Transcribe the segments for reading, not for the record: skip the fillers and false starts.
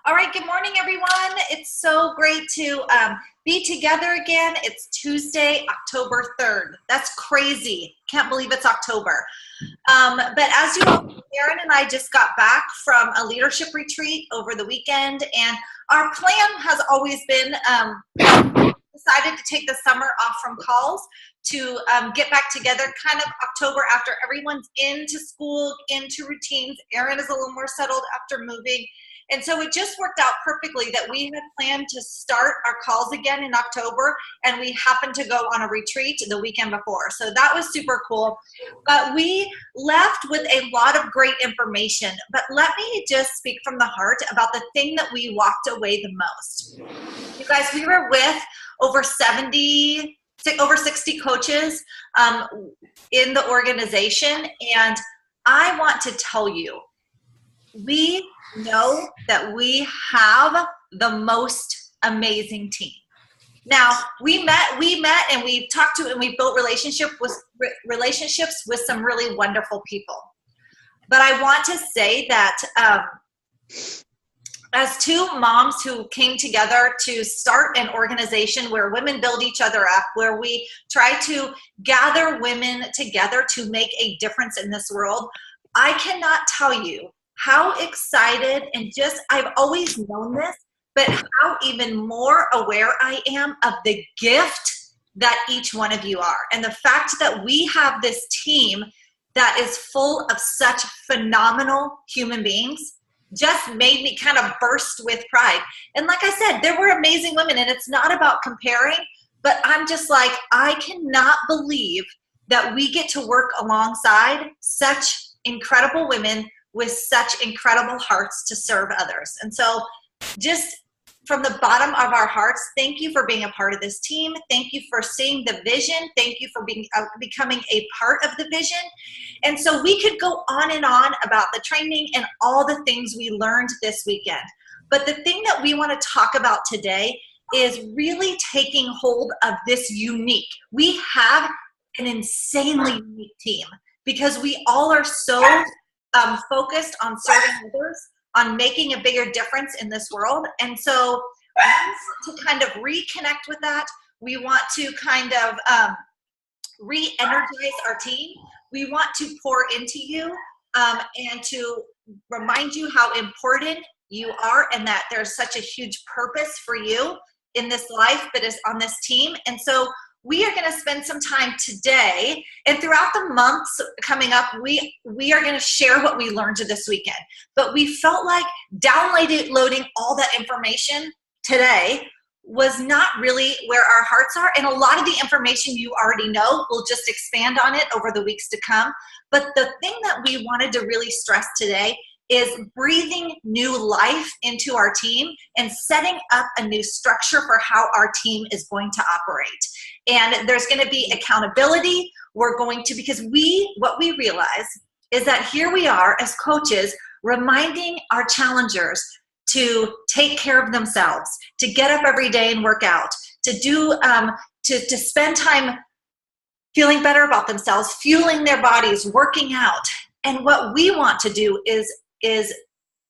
All right, good morning, everyone. It's so great to be together again. It's Tuesday, October 3rd. That's crazy. Can't believe it's October. But as you all know, Erin and I just got back from a leadership retreat over the weekend, and our plan has always been decided to take the summer off from calls to get back together kind of October after everyone's into school, into routines. Erin is a little more settled after moving. And so it just worked out perfectly that we had planned to start our calls again in October, and we happened to go on a retreat the weekend before. So that was super cool. But we left with a lot of great information. But let me just speak from the heart about the thing that we walked away the most. You guys, we were with over 60 coaches in the organization, and I want to tell you, we know that we have the most amazing team. Now, we met and we've talked to and we've built relationships with some really wonderful people. But I want to say that as two moms who came together to start an organization where women build each other up, where we try to gather women together to make a difference in this world, I cannot tell you how excited and just, I've always known this, but how even more aware I am of the gift that each one of you are. And the fact that we have this team that is full of such phenomenal human beings just made me kind of burst with pride. And like I said, there were amazing women, and it's not about comparing, but I'm just like, I cannot believe that we get to work alongside such incredible women with such incredible hearts to serve others. And so just from the bottom of our hearts, thank you for being a part of this team. Thank you for seeing the vision. Thank you for becoming a part of the vision. And so we could go on and on about the training and all the things we learned this weekend. But the thing that we want to talk about today is really taking hold of this unique. We have an insanely unique team because we all are so focused on serving others, on making a bigger difference in this world. And so we want to kind of reconnect with that. We want to kind of re-energize our team. We want to pour into you and to remind you how important you are and that there's such a huge purpose for you in this life, but is on this team. And so we are going to spend some time today and throughout the months coming up, we are going to share what we learned this weekend. But we felt like downloading all that information today was not really where our hearts are. And a lot of the information you already know, we'll just expand on it over the weeks to come. But the thing that we wanted to really stress today is breathing new life into our team and setting up a new structure for how our team is going to operate. And there's going to be accountability. We're going to, because what we realize is that here we are as coaches reminding our challengers to take care of themselves, to get up every day and work out, to do, to spend time feeling better about themselves, fueling their bodies, working out. And what we want to do is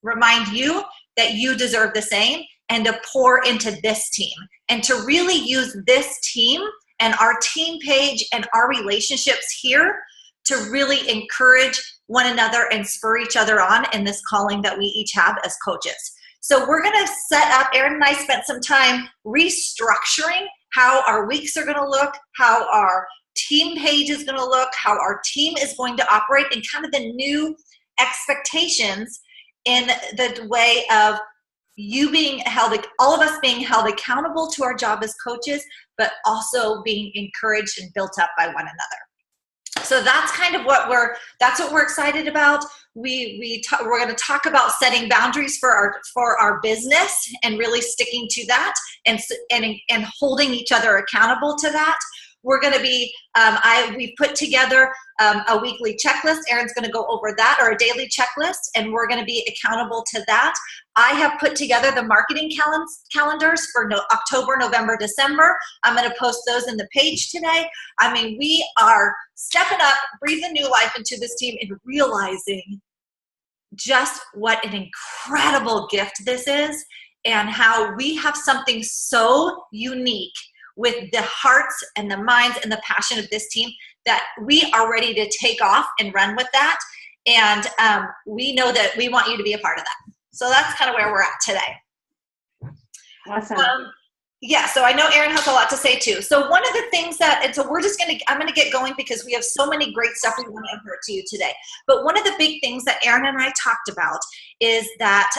remind you that you deserve the same and to pour into this team and to really use this team and our team page and our relationships here to really encourage one another and spur each other on in this calling that we each have as coaches. So we're going to set up, Erin and I spent some time restructuring how our weeks are going to look, how our team page is going to look, how our team is going to operate, and kind of the new expectations in the way of you being held, all of us being held accountable to our job as coaches, but also being encouraged and built up by one another. So that's kind of what we're excited about. We're going to talk about setting boundaries for our business and really sticking to that and holding each other accountable to that. We're going to be, we've put together a weekly checklist. Erin's going to go over that, or a daily checklist, and we're going to be accountable to that. I have put together the marketing calendars for October, November, December. I'm going to post those in the page today. I mean, we are stepping up, breathing new life into this team and realizing just what an incredible gift this is, and how we have something so unique with the hearts and the minds and the passion of this team that we are ready to take off and run with that. And we know that we want you to be a part of that. So that's kind of where we're at today. Awesome. Yeah, so I know Erin has a lot to say too. So one of the things that, and so I'm gonna get going because we have so many great stuff we want to impart to you today. But one of the big things that Erin and I talked about is that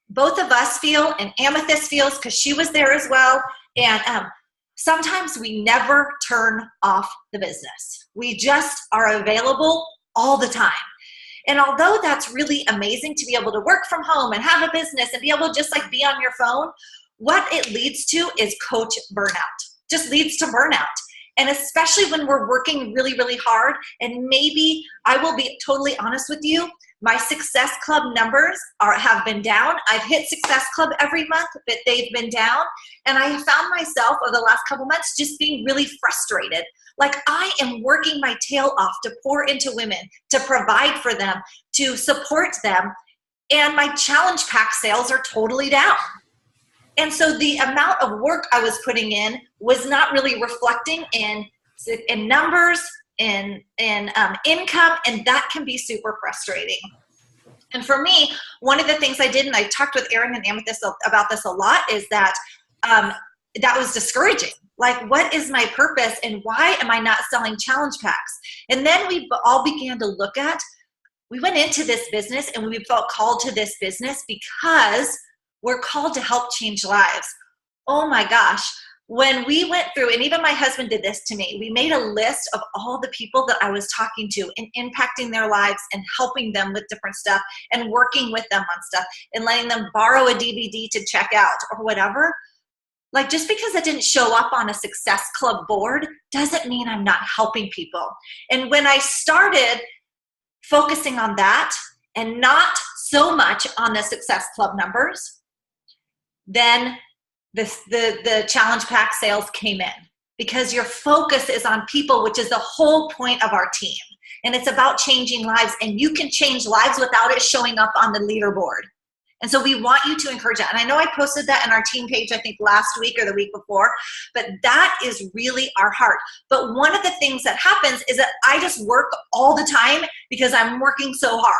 both of us feel, and Amethyst feels, because she was there as well, and sometimes we never turn off the business. We just are available all the time. And although that's really amazing to be able to work from home and have a business and be able to just like be on your phone, what it leads to is coach burnout. Just leads to burnout. And especially when we're working really, really hard, and maybe I will be totally honest with you, my Success Club numbers have been down. I've hit Success Club every month, but they've been down. And I have found myself over the last couple months just being really frustrated. Like, I am working my tail off to pour into women, to provide for them, to support them. And my challenge pack sales are totally down. And so the amount of work I was putting in was not really reflecting in numbers, in income, and that can be super frustrating. And for me, one of the things I did, and I talked with Erin and Amethyst about this a lot, is that that was discouraging. Like, what is my purpose and why am I not selling challenge packs? And then we all began to look at, we went into this business and we felt called to this business because we're called to help change lives. Oh my gosh. When we went through, and even my husband did this to me, we made a list of all the people that I was talking to and impacting their lives and helping them with different stuff and working with them on stuff and letting them borrow a DVD to check out or whatever. Like, just because it didn't show up on a Success Club board doesn't mean I'm not helping people. And when I started focusing on that and not so much on the Success Club numbers, then the challenge pack sales came in, because your focus is on people, which is the whole point of our team. And it's about changing lives, and you can change lives without it showing up on the leaderboard. And so we want you to encourage that. And I know I posted that in our team page, I think last week or the week before, but that is really our heart. But one of the things that happens is that I just work all the time because I'm working so hard.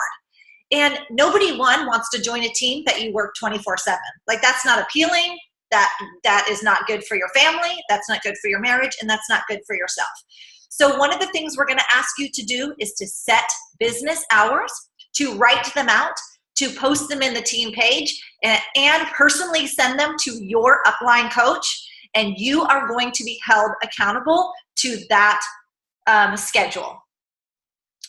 And nobody, one, wants to join a team that you work 24/7. Like, that's not appealing. That is not good for your family. That's not good for your marriage. And that's not good for yourself. So one of the things we're going to ask you to do is to set business hours, to write them out, to post them in the team page, and personally send them to your upline coach. And you are going to be held accountable to that schedule.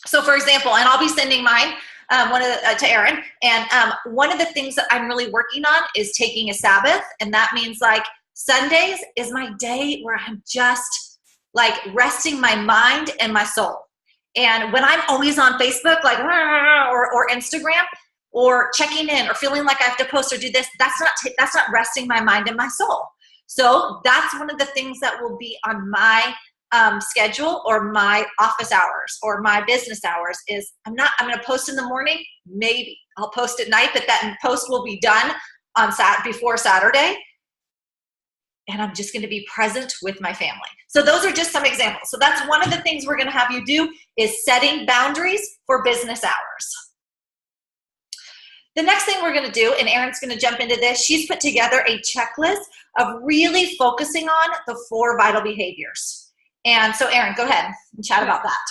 So for example, and I'll be sending mine to Erin. And one of the things that I'm really working on is taking a Sabbath. And that means, like, Sundays is my day where I'm just like resting my mind and my soul. And when I'm always on Facebook, like, or Instagram, or checking in, or feeling like I have to post or do this, that's not resting my mind and my soul. So that's one of the things that will be on my schedule, or my office hours, or my business hours, is I'm going to post in the morning. Maybe I'll post at night, but that post will be done on before Saturday. And I'm just going to be present with my family. So those are just some examples. So that's one of the things we're going to have you do, is setting boundaries for business hours. The next thing we're going to do, and Erin's going to jump into this, she's put together a checklist of really focusing on the 4 vital behaviors. And so, Erin, go ahead and chat about that.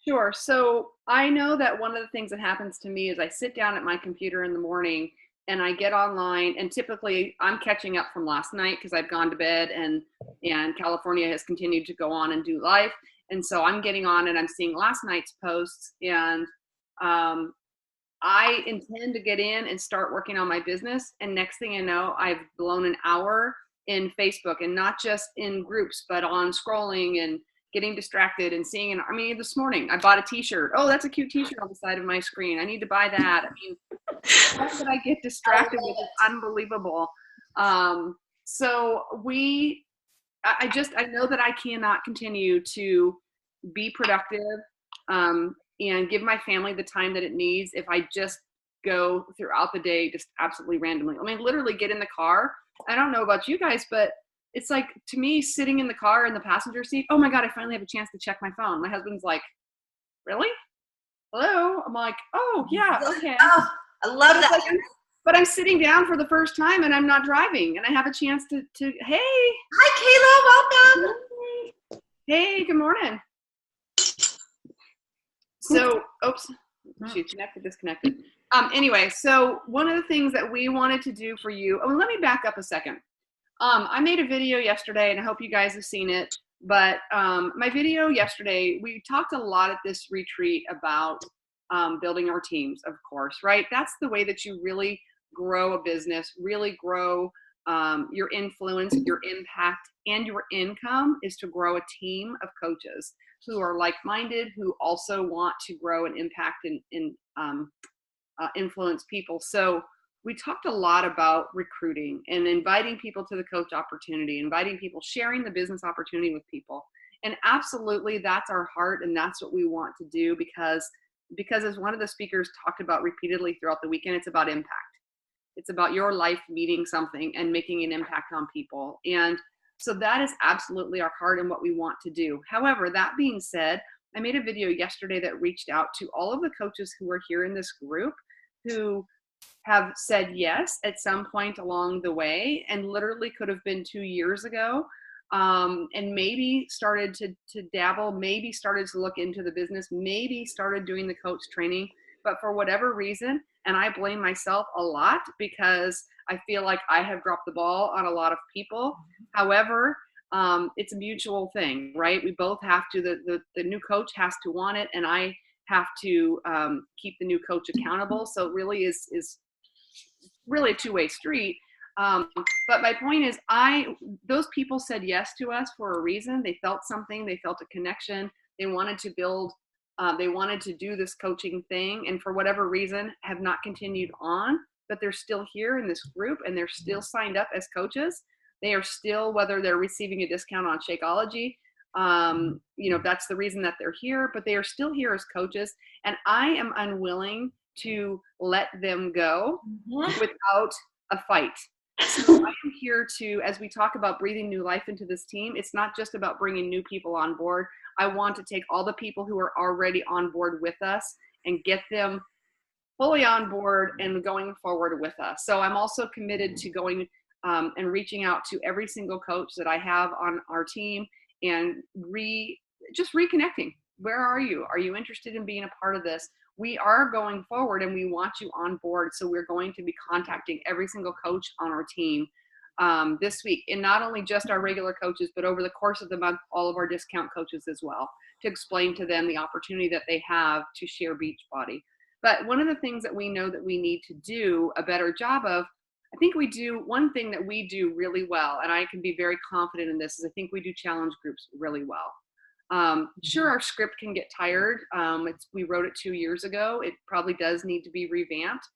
Sure. So I know that one of the things that happens to me is I sit down at my computer in the morning and I get online, and typically I'm catching up from last night because I've gone to bed, and California has continued to go on and do life. And so I'm getting on and I'm seeing last night's posts, and I intend to get in and start working on my business. And next thing I know, I've blown an hour in Facebook, and not just in groups, but on scrolling and getting distracted and seeing. I mean, this morning I bought a t-shirt. Oh, that's a cute t-shirt on the side of my screen. I need to buy that. I mean, how could I get distracted with it? Unbelievable. So I know that I cannot continue to be productive and give my family the time that it needs if I just go throughout the day just absolutely randomly. I mean, literally get in the car. I don't know about you guys, but it's like, to me, sitting in the car in the passenger seat, oh my God, I finally have a chance to check my phone. My husband's like, really? Hello? I'm like, oh yeah, okay. Oh, I love that. But I'm sitting down for the first time and I'm not driving and I have a chance to hey. Hi, Kayla, welcome. Hey, good morning. So, oops, she disconnected. Anyway, so one of the things that we wanted to do for you, let me back up a second. I made a video yesterday and I hope you guys have seen it, but my video yesterday, we talked a lot at this retreat about building our teams, of course, right? That's the way that you really grow a business, really grow your influence, your impact, and your income, is to grow a team of coaches who are like-minded, who also want to grow and impact and influence people. So we talked a lot about recruiting and inviting people to the coach opportunity, inviting people, sharing the business opportunity with people. And absolutely, that's our heart, and that's what we want to do, because as one of the speakers talked about repeatedly throughout the weekend, it's about impact. It's about your life meaning something and making an impact on people. And so that is absolutely our heart and what we want to do. However, that being said, I made a video yesterday that reached out to all of the coaches who are here in this group who have said yes at some point along the way, and literally could have been 2 years ago, and maybe started to dabble, maybe started to look into the business, maybe started doing the coach training, but for whatever reason, and I blame myself a lot because I feel like I have dropped the ball on a lot of people. However, it's a mutual thing, right? We both have to, the new coach has to want it, and I have to keep the new coach accountable. So it really is really a two-way street. But my point is, those people said yes to us for a reason. They felt something, they felt a connection, they wanted to build, they wanted to do this coaching thing, and for whatever reason have not continued on, but they're still here in this group and they're still signed up as coaches. They are still, whether they're receiving a discount on Shakeology, that's the reason that they're here, but they are still here as coaches, and I am unwilling to let them go without a fight. So I am here to, as we talk about breathing new life into this team, it's not just about bringing new people on board. I want to take all the people who are already on board with us and get them fully on board and going forward with us. So I'm also committed to going and reaching out to every single coach that I have on our team and just reconnecting. Where are you? Are you interested in being a part of this? We are going forward and we want you on board. So we're going to be contacting every single coach on our team this week, and not only just our regular coaches, but over the course of the month, all of our discount coaches as well, to explain to them the opportunity that they have to share Beachbody. But one of the things that we know that we need to do a better job of, I think we do, one thing that we do really well, and I can be very confident in this, is I think we do challenge groups really well. Sure, our script can get tired. We wrote it 2 years ago. It probably does need to be revamped.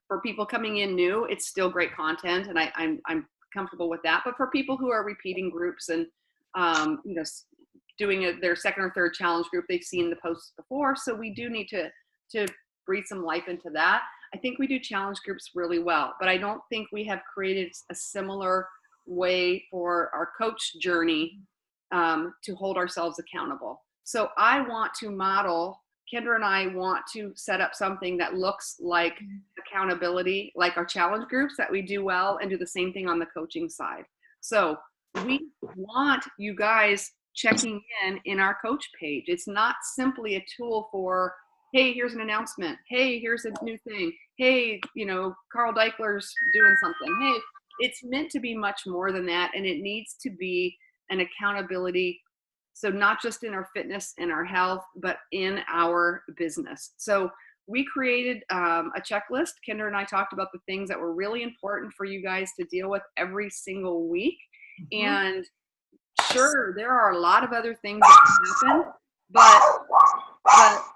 For people coming in new, it's still great content, and I'm comfortable with that. But for people who are repeating groups and doing their second or third challenge group, they've seen the posts before, so we do need to breathe some life into that. I think we do challenge groups really well, but I don't think we have created a similar way for our coach journey to hold ourselves accountable. So I want to model, Kendra and I want to set up something that looks like accountability, like our challenge groups that we do well, and do the same thing on the coaching side. So we want you guys checking in our coach page. It's not simply a tool for, hey, here's an announcement. Hey, here's a new thing. Hey, Carl Deichler's doing something. Hey, it's meant to be much more than that. And it needs to be an accountability. So not just in our fitness and our health, but in our business. So we created a checklist. Kendra and I talked about the things that were really important for you guys to deal with every single week. Mm-hmm. And sure, there are a lot of other things that can happen,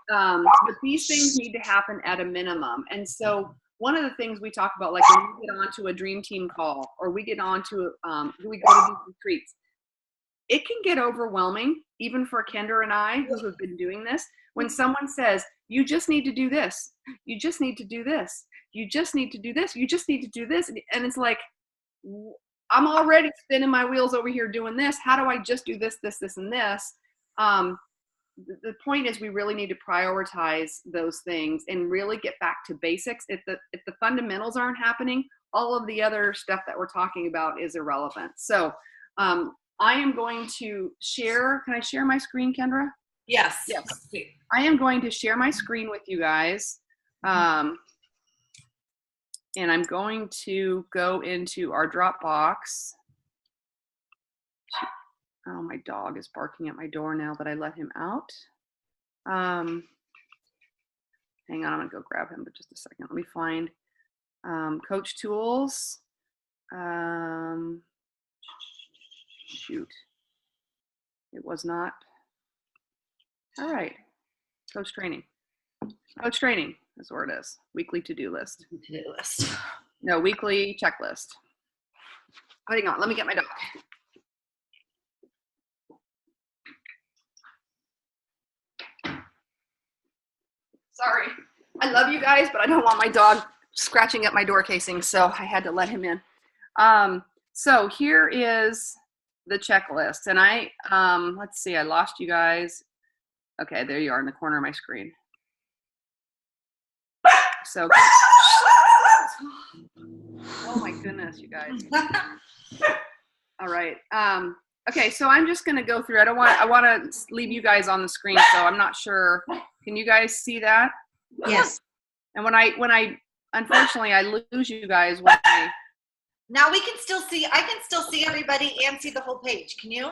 but these things need to happen at a minimum. And so one of the things we talk about, like when we get onto a dream team call, or we get onto we go to these retreats, it can get overwhelming, even for Kendra and I, who have been doing this, when someone says, you just need to do this, you just need to do this, you just need to do this, you just need to do this. And it's like, I'm already spinning my wheels over here doing this. How do I just do this, this, this, and this? The point is we really need to prioritize those things and really get back to basics. If the fundamentals aren't happening, all of the other stuff that we're talking about is irrelevant. So I am going to share. Can I share my screen, Kendra? Yes. Yes. I am going to share my screen with you guys. And I'm going to go into our Dropbox. Oh, my dog is barking at my door now that I let him out. Hang on, I'm gonna go grab him, but just a second. Let me find Coach Tools. Shoot, it was not. All right, Coach Training. Coach Training is where it is. Weekly to-do list. To-do list. No, weekly checklist. Hang on, let me get my dog. Sorry, I love you guys, but I don't want my dog scratching at my door casing, so I had to let him in. So here is the checklist, and let's see, I lost you guys. Okay, there you are in the corner of my screen. So, oh my goodness, you guys. All right. Okay, so I'm just going to go through. I want to leave you guys on the screen, so I'm not sure. Can you guys see that? Yes. And when I unfortunately I lose you guys when I. Now we can still see. I can still see everybody and see the whole page. Can you?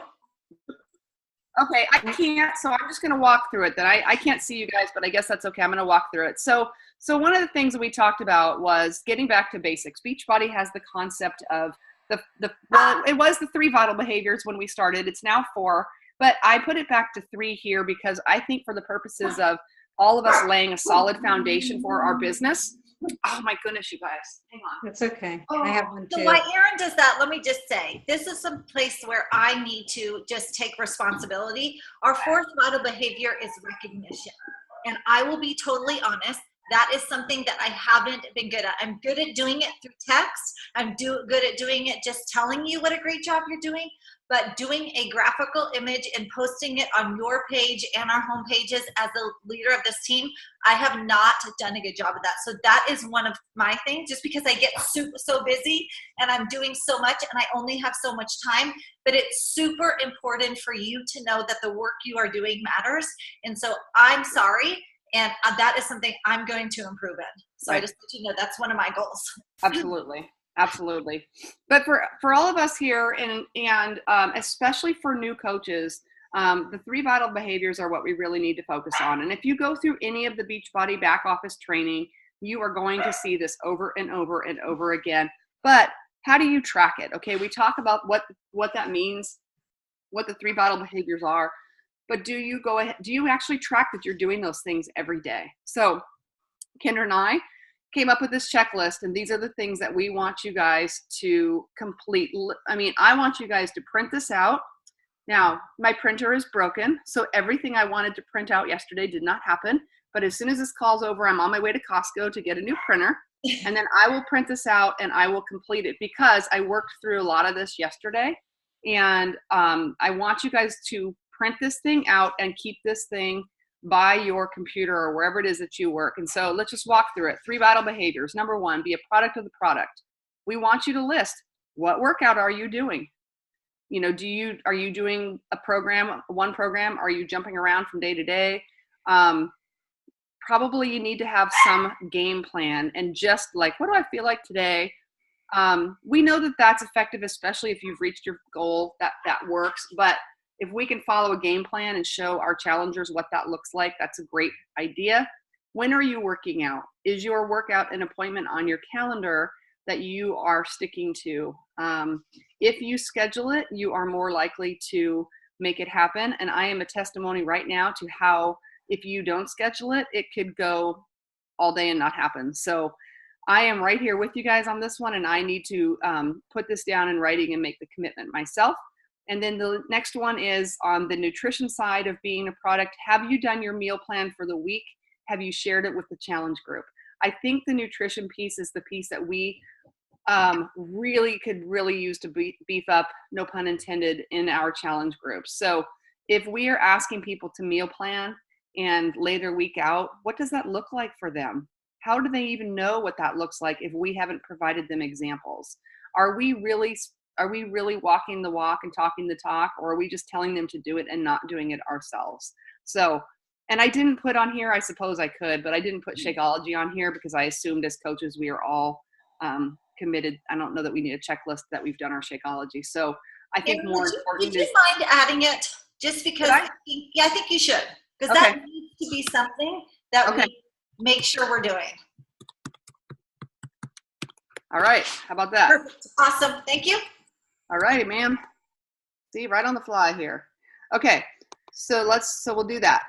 Okay, I can't. So I'm just going to walk through it. Then I can't see you guys, but I guess that's okay. I'm going to walk through it. So one of the things that we talked about was getting back to basics. Beachbody has the concept of well, it was the 3 vital behaviors when we started. It's now 4, but I put it back to 3 here because I think for the purposes of all of us laying a solid foundation for our business. Oh my goodness, you guys. Hang on. That's okay. I have one So too. while Erin does that, let me just say, this is some place where I need to just take responsibility. Our 4th vital behavior is recognition. And I will be totally honest, that is something that I haven't been good at. I'm good at doing it through text. I'm good at doing it just telling you what a great job you're doing. But doing a graphical image and posting it on your page and our home pages as the leader of this team, I have not done a good job of that. So that is one of my things, just because I get so busy and I'm doing so much and I only have so much time. But it's super important for you to know that the work you are doing matters. And so I'm sorry. And that is something I'm going to improve in. So I just let you know that's one of my goals. Absolutely. Absolutely. But for all of us here and especially for new coaches, the 3 vital behaviors are what we really need to focus on. And if you go through any of the Beachbody back office training, you are going to see this over and over and over again. But how do you track it? Okay, we talk about what that means, what the 3 vital behaviors are. But do you actually track that you're doing those things every day? So Kendra and I came up with this checklist, and these are the things that we want you guys to complete. I mean, I want you guys to print this out. Now, my printer is broken, so everything I wanted to print out yesterday did not happen. But as soon as this call's over, I'm on my way to Costco to get a new printer, and then I will print this out and I will complete it because I worked through a lot of this yesterday. And I want you guys to print this thing out and keep this thing by your computer or wherever it is that you work. And so let's just walk through it. 3 vital behaviors. Number 1, be a product of the product. We want you to list, what workout are you doing? You know, are you doing one program? Are you jumping around from day to day? Probably you need to have some game plan and just like, what do I feel like today? We know that that's effective, especially if you've reached your goal, that works. But if we can follow a game plan and show our challengers what that looks like, that's a great idea. When are you working out? Is your workout an appointment on your calendar that you are sticking to? If you schedule it, you are more likely to make it happen. And I am a testimony right now to how if you don't schedule it, it could go all day and not happen. So I am right here with you guys on this one, and I need to put this down in writing and make the commitment myself. And then the next one is on the nutrition side of being a product. Have you done your meal plan for the week? Have you shared it with the challenge group? I think the nutrition piece is the piece that we really could use to beef up, no pun intended, in our challenge groups. So if we are asking people to meal plan and lay their week out, what does that look like for them? How do they even know what that looks like if we haven't provided them examples? Are we really walking the walk and talking the talk, or are we just telling them to do it and not doing it ourselves? So, and I didn't put on here, I suppose I could, but I didn't put Shakeology on here because I assumed as coaches we are all committed. I don't know that we need a checklist that we've done our Shakeology. So I think more important would you mind adding it? Just because, I think you should. Because that needs to be something that we make sure we're doing. All right. How about that? Perfect. Awesome. Thank you. All righty, ma'am. See, right on the fly here. Okay. So we'll do that.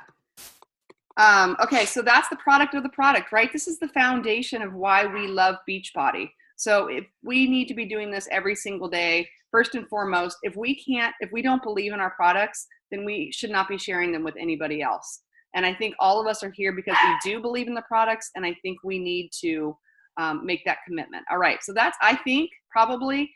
Okay. So that's the product of the product, right? This is the foundation of why we love Beachbody. So if we need to be doing this every single day, first and foremost, if we don't believe in our products, then we should not be sharing them with anybody else. And I think all of us are here because we do believe in the products, and I think we need to make that commitment. All right, so that's, I think, probably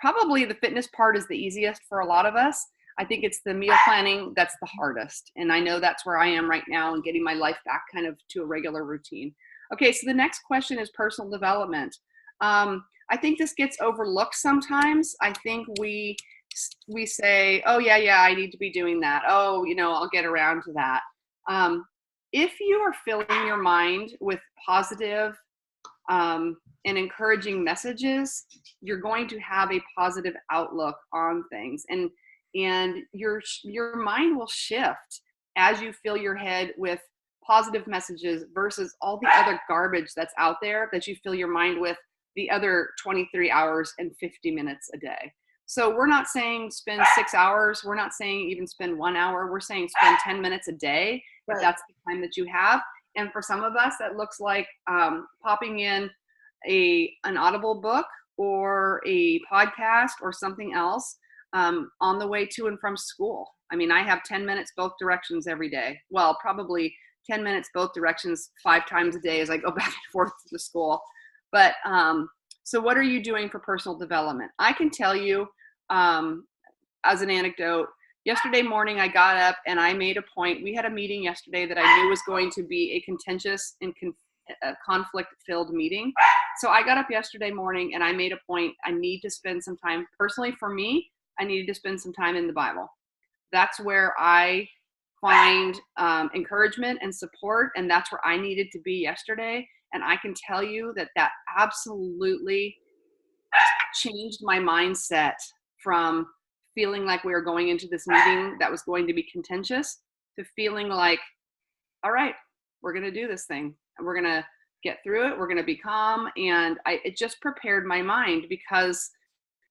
the fitness part is the easiest for a lot of us. I think it's the meal planning that's the hardest. And I know that's where I am right now and getting my life back kind of to a regular routine. Okay, so the next question is personal development. I think this gets overlooked sometimes. I think we say, oh yeah, I need to be doing that. Oh, I'll get around to that. If you are filling your mind with positive and encouraging messages, you're going to have a positive outlook on things, and your mind will shift as you fill your head with positive messages versus all the other garbage that's out there that you fill your mind with the other 23 hours and 50 minutes a day. So we're not saying spend 6 hours. We're not saying even spend 1 hour. We're saying spend 10 minutes a day, if that's the time that you have. And for some of us, that looks like popping in an Audible book or a podcast or something else on the way to and from school. I mean, I have 10 minutes both directions every day. Well, probably 10 minutes both directions 5 times a day as I go back and forth to school. But so what are you doing for personal development? I can tell you as an anecdote, yesterday morning I got up and I made a point. We had a meeting yesterday that I knew was going to be a contentious and conflict-filled meeting. So I got up yesterday morning and I made a point. I need to spend some time, personally for me, I needed to spend some time in the Bible. That's where I find encouragement and support, and that's where I needed to be yesterday. And I can tell you that absolutely changed my mindset from feeling like we were going into this meeting that was going to be contentious to feeling like, all right, we're going to do this thing and we're going to get through it. We're going to be calm. And it just prepared my mind because,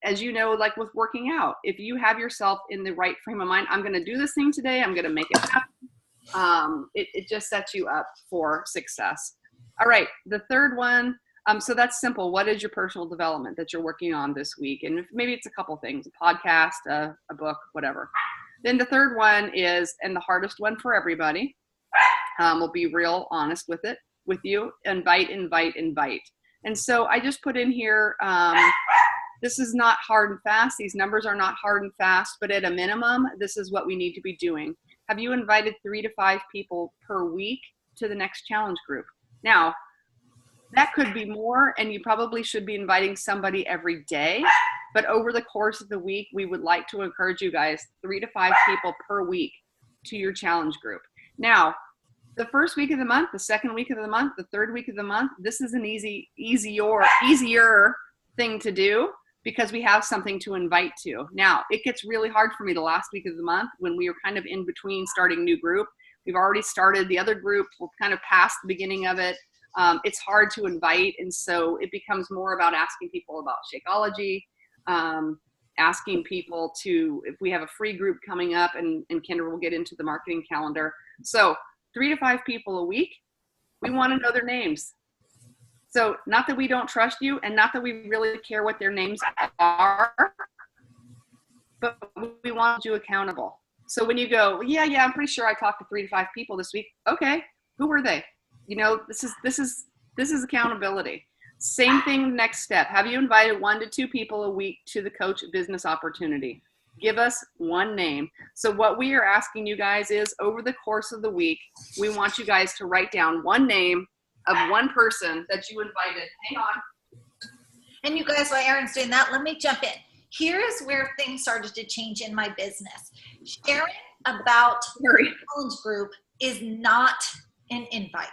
as you know, like with working out, if you have yourself in the right frame of mind, I'm going to do this thing today, I'm going to make it happen. It just sets you up for success. All right, the third one, so that's simple. What is your personal development that you're working on this week? And maybe it's a couple things, a podcast, a book, whatever. Then the third one is, and the hardest one for everybody, we'll be real honest with you, invite. And so I just put in here, this is not hard and fast. These numbers are not hard and fast, but at a minimum, this is what we need to be doing. Have you invited 3 to 5 people per week to the next challenge group? Now, that could be more, and you probably should be inviting somebody every day. But over the course of the week, we would like to encourage you guys 3 to 5 people per week to your challenge group. Now, the first week of the month, the second week of the month, the third week of the month, this is an easier thing to do because we have something to invite to. Now, it gets really hard for me the last week of the month when we are kind of in between starting a new group. We've already started the other group. We're kind of past the beginning of it. It's hard to invite, and so it becomes more about asking people about Shakeology, asking people to, if we have a free group coming up, and Kendra will get into the marketing calendar. So 3 to 5 people a week, we want to know their names. So not that we don't trust you and not that we really care what their names are, but we want you accountable. So when you go, yeah, I'm pretty sure I talked to 3 to 5 people this week. Okay, who were they? You know, this is accountability. Same thing, next step. Have you invited 1 to 2 people a week to the Coach Business Opportunity? Give us one name. So what we are asking you guys is, over the course of the week, we want you guys to write down one name of one person that you invited. Hang on. And you guys, while Erin's doing that, let me jump in. Here is where things started to change in my business. Sharing about the challenge group is not an invite.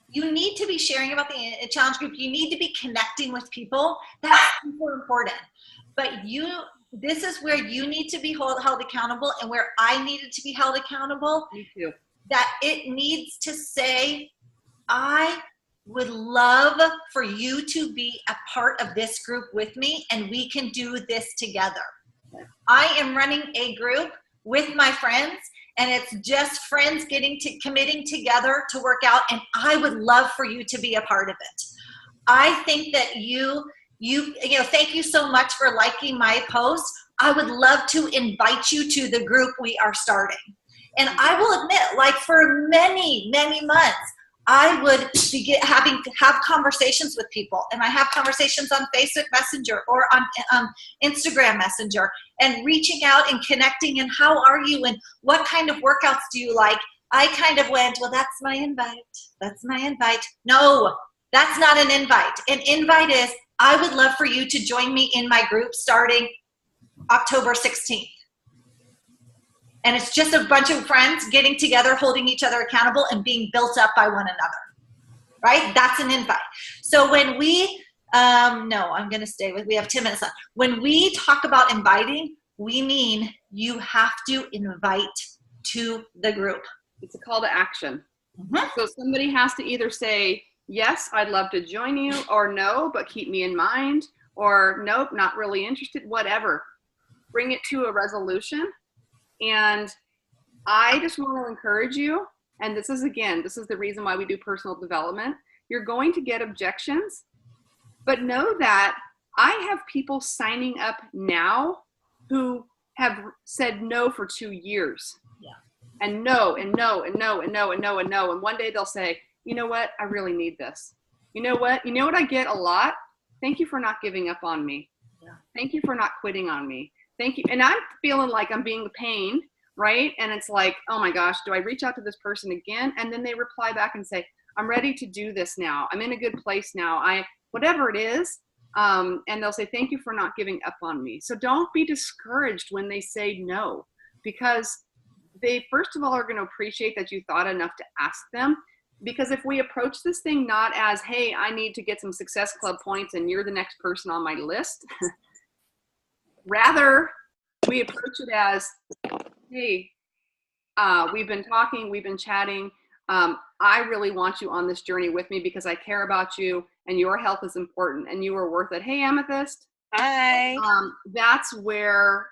You need to be sharing about the challenge group. You need to be connecting with people. That's super important. But this is where you need to be held accountable, and where I needed to be held accountable. Me too. That it needs to say, I would love for you to be a part of this group with me, and we can do this together. I am running a group with my friends, and it's just friends committing together to work out, and I would love for you to be a part of it. I think that you know, thank you so much for liking my post. I would love to invite you to the group we are starting. And I will admit, like, for many, many months, I would be having to have conversations with people, and I have conversations on Facebook Messenger or on Instagram Messenger, and reaching out and connecting, and how are you, and what kind of workouts do you like? I kind of went, well, that's my invite. That's my invite. No, that's not an invite. An invite is, I would love for you to join me in my group starting October 16th. And it's just a bunch of friends getting together, holding each other accountable, and being built up by one another, right? That's an invite. So when we, no, I'm going to stay with, we have 10 minutes left. When we talk about inviting, we mean you have to invite to the group. It's a call to action. Mm-hmm. So somebody has to either say, yes, I'd love to join you, or no, but keep me in mind, or nope, not really interested, whatever. Bring it to a resolution. And I just want to encourage you, and this is the reason why we do personal development. You're going to get objections, but know that I have people signing up now who have said no for 2 years. Yeah. And no, and no, and no, and no, and no, and no. And one day they'll say, you know what? I really need this. You know what I get a lot? Thank you for not giving up on me. Yeah. Thank you for not quitting on me. Thank you. And I'm feeling like I'm being a pain, right? And it's like, oh my gosh, do I reach out to this person again? And then they reply back and say, I'm ready to do this now. I'm in a good place now. Whatever it is. And they'll say, thank you for not giving up on me. So don't be discouraged when they say no, because they, first of all, are going to appreciate that you thought enough to ask them. Because if we approach this thing not as, hey, I need to get some Success Club points and you're the next person on my list, rather we approach it as, hey, we've been talking, we've been chatting. I really want you on this journey with me because I care about you and your health is important and you are worth it. Hey, Amethyst. Hi. That's where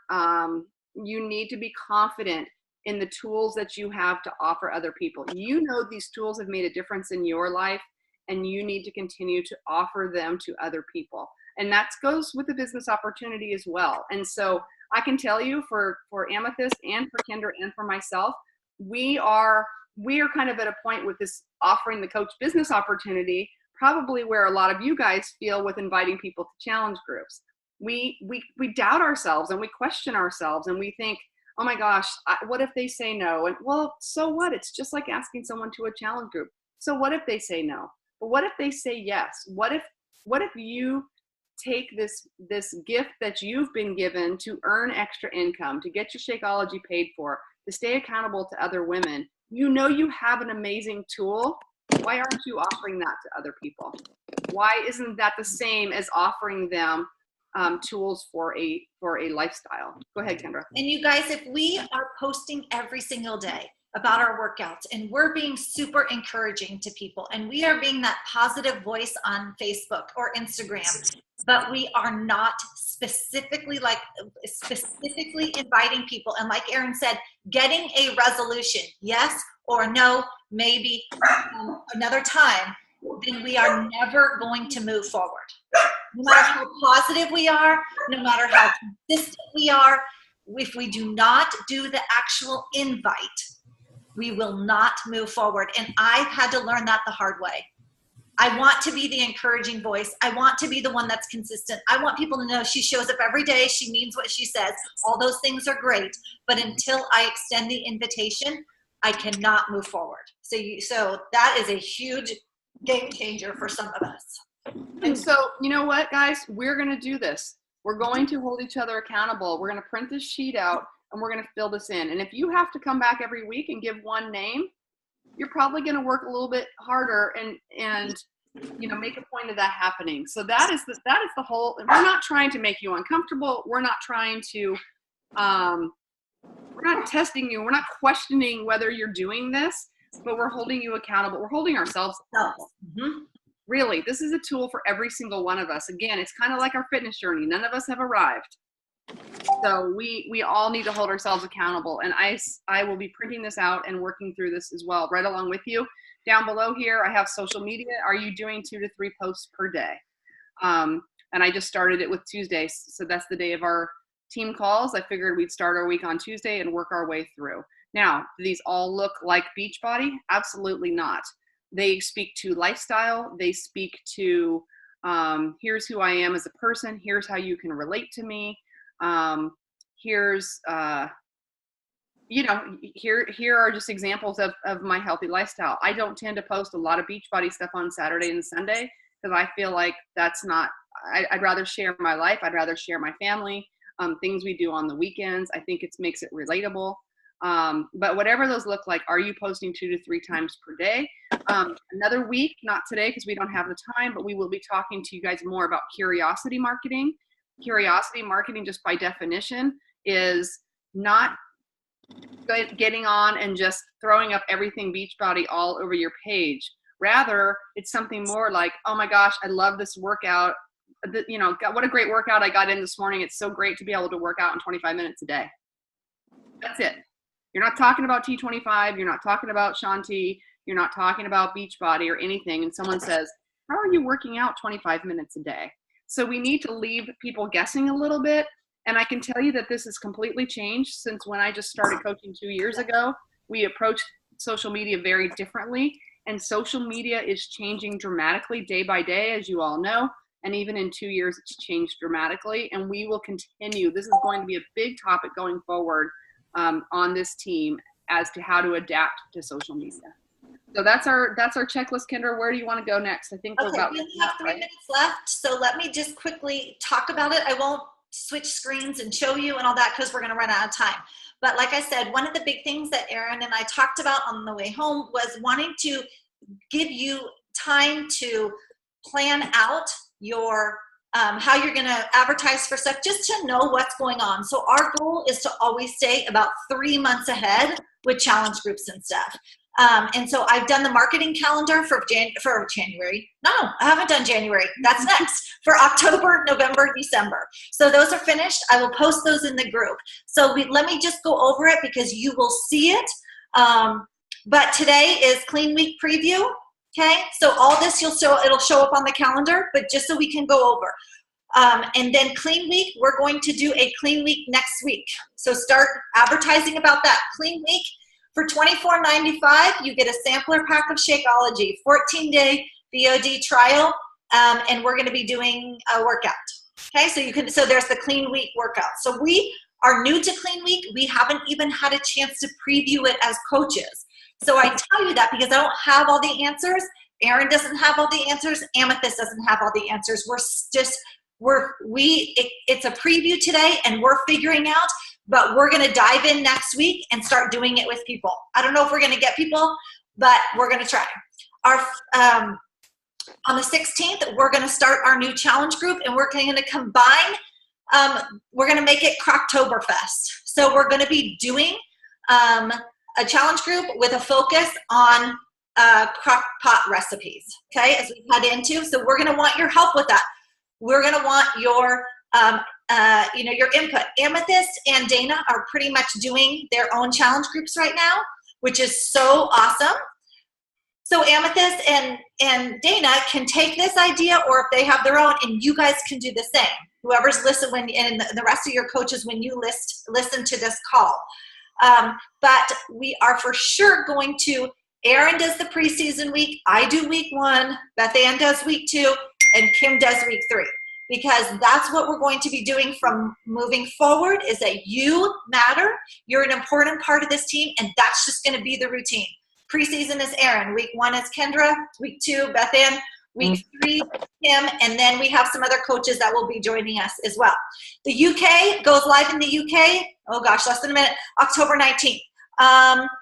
you need to be confident in the tools that you have to offer other people. You know these tools have made a difference in your life, and you need to continue to offer them to other people. And that goes with the business opportunity as well. And so I can tell you for Amethyst and for Kendra and for myself, we are kind of at a point with this offering the Coach Business Opportunity, probably where a lot of you guys feel with inviting people to challenge groups. We doubt ourselves and we question ourselves and we think, oh my gosh, what if they say no? And well, so what? It's just like asking someone to a challenge group. So what if they say no? But what if they say yes? What if you take this gift that you've been given to earn extra income, to get your Shakeology paid for, to stay accountable to other women? You know you have an amazing tool. Why aren't you offering that to other people? Why isn't that the same as offering them tools for a lifestyle? Go ahead, Kendra. And you guys, if we are posting every single day about our workouts and we're being super encouraging to people and we are being that positive voice on Facebook or Instagram, but we are not specifically inviting people, and like Erin said, getting a resolution, yes or no, maybe another time, then we are never going to move forward. No matter how positive we are, no matter how consistent we are, if we do not do the actual invite, we will not move forward. And I've had to learn that the hard way. I want to be the encouraging voice. I want to be the one that's consistent. I want people to know she shows up every day. She means what she says. All those things are great. But until I extend the invitation, I cannot move forward. So that is a huge game changer for some of us. And so, you know what, guys? We're going to do this. We're going to hold each other accountable. We're going to print this sheet out, and we're going to fill this in. And if you have to come back every week and give one name, you're probably going to work a little bit harder and you know, make a point of that happening. So that is the whole. We're not trying to make you uncomfortable. We're not trying to. We're not testing you. We're not questioning whether you're doing this, but we're holding you accountable. We're holding ourselves accountable. Mm-hmm. Really, this is a tool for every single one of us. Again, it's kind of like our fitness journey. None of us have arrived. So we all need to hold ourselves accountable. And I will be printing this out and working through this as well, right along with you. Down below here, I have social media. Are you doing 2 to 3 posts per day? And I just started it with Tuesdays. So that's the day of our team calls. I figured we'd start our week on Tuesday and work our way through. Now, do these all look like Beachbody? Absolutely not. They speak to lifestyle. They speak to here's who I am as a person. Here's how you can relate to me. Here's, you know, here are just examples of my healthy lifestyle. I don't tend to post a lot of Beachbody stuff on Saturday and Sunday because I feel like that's not, I'd rather share my life. I'd rather share my family, things we do on the weekends. I think it makes it relatable. But whatever those look like, are you posting 2 to 3 times per day? Another week, not today because we don't have the time, but we will be talking to you guys more about curiosity marketing. Curiosity marketing, just by definition, is not getting on and just throwing up everything Beachbody all over your page. Rather, it's something more like, oh my gosh, I love this workout. You know, what a great workout I got in this morning. It's so great to be able to work out in 25 minutes a day. That's it. You're not talking about T25. You're not talking about Shanti. You're not talking about Beachbody or anything. And someone says, how are you working out 25 minutes a day? So we need to leave people guessing a little bit. And I can tell you that this has completely changed since when I just started coaching 2 years ago. We approached social media very differently. And social media is changing dramatically day by day, as you all know. And even in 2 years, it's changed dramatically. And we will continue. This is going to be a big topic going forward on this team as to how to adapt to social media. So that's our checklist, Kendra. Where do you want to go next? I think we're about. We only have 3 minutes left, so let me just quickly talk about it. I won't switch screens and show you and all that because we're going to run out of time. But like I said, one of the big things that Erin and I talked about on the way home was wanting to give you time to plan out your how you're going to advertise for stuff, just to know what's going on. So our goal is to always stay about 3 months ahead with challenge groups and stuff. And so I've done the marketing calendar for January. No, I haven't done January. That's next. For October, November, December. So those are finished. I will post those in the group. So let me just go over it because you will see it. But today is Clean Week preview. Okay, so all this it'll show up on the calendar, but just so we can go over. And then Clean Week, we're going to do a Clean Week next week. So start advertising about that. Clean Week, for $24.95, you get a sampler pack of Shakeology, 14-day VOD trial, and we're going to be doing a workout. Okay, so there's the Clean Week workout. So we are new to Clean Week. We haven't even had a chance to preview it as coaches. So I tell you that because I don't have all the answers. Erin doesn't have all the answers. Amethyst doesn't have all the answers. It's a preview today, and we're figuring out. But we're going to dive in next week and start doing it with people. I don't know if we're going to get people, but we're going to try. On the 16th, we're going to start our new challenge group, and we're going to combine. We're going to make it Croctoberfest. So we're going to be doing a challenge group with a focus on crock pot recipes, okay, as we head into. So we're going to want your help with that. We're going to want your your input. Amethyst and Dana are pretty much doing their own challenge groups right now, which is so awesome. So Amethyst and Dana can take this idea, or if they have their own, and you guys can do the same. Whoever's listening, and the rest of your coaches, when you listen to this call. But we are for sure going to, Erin does the preseason week, I do week 1, Beth Ann does week 2, and Kim does week 3. Because that's what we're going to be doing from moving forward, is that you matter, you're an important part of this team, and that's just going to be the routine. Preseason is Erin, week 1 is Kendra, week 2, Beth Ann, week 3, Kim, and then we have some other coaches that will be joining us as well. The UK goes live in the UK, oh gosh, less than a minute, October 19th.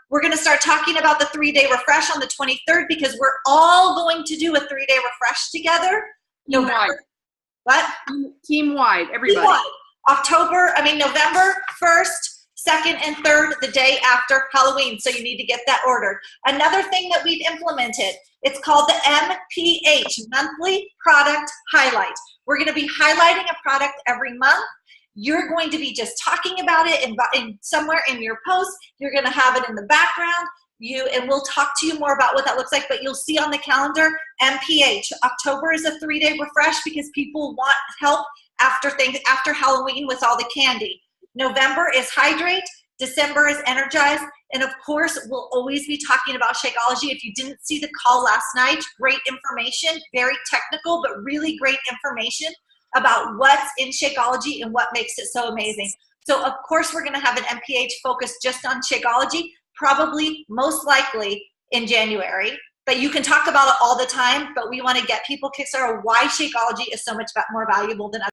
We're going to start talking about the 3-day refresh on the 23rd, because we're all going to do a 3-day refresh together. Team-wide. What? Team-wide, everybody. Team-wide. November 1st, 2nd, and 3rd, the day after Halloween. So you need to get that ordered. Another thing that we've implemented, it's called the MPH, Monthly Product Highlight. We're going to be highlighting a product every month. You're going to be just talking about it in somewhere in your post. You're going to have it in the background. And we'll talk to you more about what that looks like, but you'll see on the calendar, MPH. October is a 3-day refresh because people want help after Halloween with all the candy. November is Hydrate. December is Energize. And of course, we'll always be talking about Shakeology. If you didn't see the call last night, great information, very technical, but really great information about what's in Shakeology and what makes it so amazing. So of course, we're gonna have an MPH focus just on Shakeology, probably most likely in January. But you can talk about it all the time, but we wanna get people kickstarted why Shakeology is so much more valuable than other